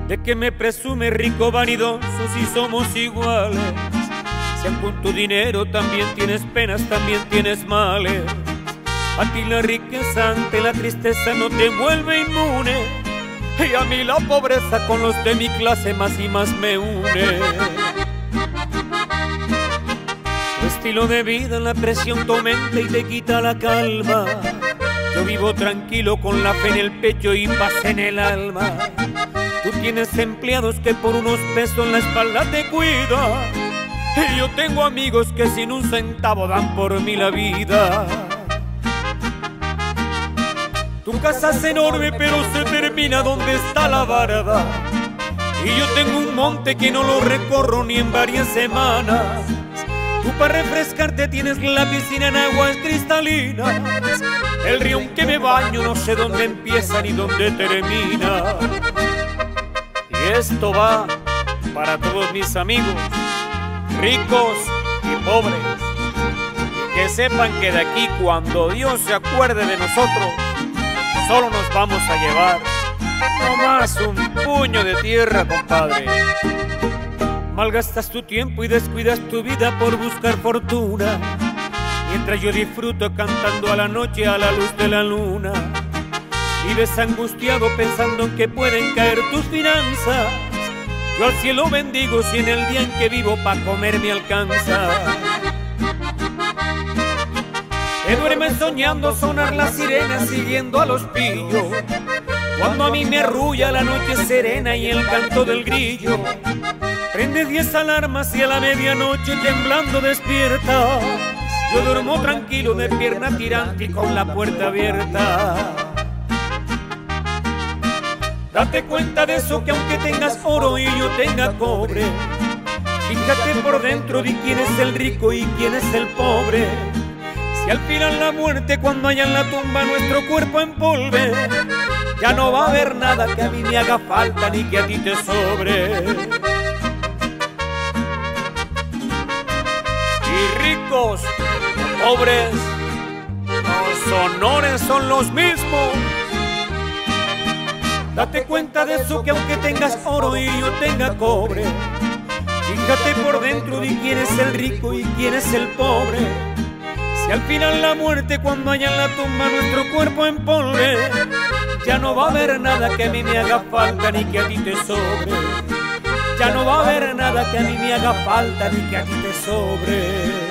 ¿De qué me presume rico vanidoso si somos iguales? Si con tu dinero también tienes penas, también tienes males. A ti la riqueza ante la tristeza no te vuelve inmune, y a mí la pobreza con los de mi clase más y más me une. Tu estilo de vida la presión te aumenta y te quita la calma. Yo vivo tranquilo con la fe en el pecho y paz en el alma. Tú tienes empleados que por unos pesos en la espalda te cuidan, y yo tengo amigos que sin un centavo dan por mí la vida. Tu casa es enorme pero se termina donde está la barda, y yo tengo un monte que no lo recorro ni en varias semanas. Tú para refrescarte tienes la piscina en aguas cristalinas, el río en que me baño no sé dónde empieza ni dónde termina. Y esto va para todos mis amigos, ricos y pobres, y que sepan que de aquí cuando Dios se acuerde de nosotros, solo nos vamos a llevar nomás un puño de tierra, compadre. Malgastas tu tiempo y descuidas tu vida por buscar fortuna, mientras yo disfruto cantando a la noche a la luz de la luna. Vives angustiado pensando en que pueden caer tus finanzas. Yo al cielo bendigo si en el día en que vivo pa' comer me alcanza. Te duermes soñando sonar las sirenas siguiendo a los pillos, cuando a mí me arrulla la noche serena y el canto del grillo. Prende 10 alarmas y a la medianoche temblando despierta. Yo duermo tranquilo de pierna tirante y con la puerta abierta. Date cuenta de eso, que aunque tengas oro y yo tenga cobre, fíjate por dentro de quién es el rico y quién es el pobre. Si al final la muerte, cuando haya en la tumba nuestro cuerpo en polve, ya no va a haber nada que a mí me haga falta ni que a ti te sobre. Y ricos y pobres, los honores son los mismos. Date cuenta de eso, que aunque tengas oro y yo tenga cobre, fíjate por dentro de quién es el rico y quién es el pobre. Si al final la muerte, cuando haya en la tumba nuestro cuerpo en polve, ya no va a haber nada que a mí me haga falta ni que a ti te sobre. Ya no va a haber nada que a mí me haga falta ni que a ti te sobre.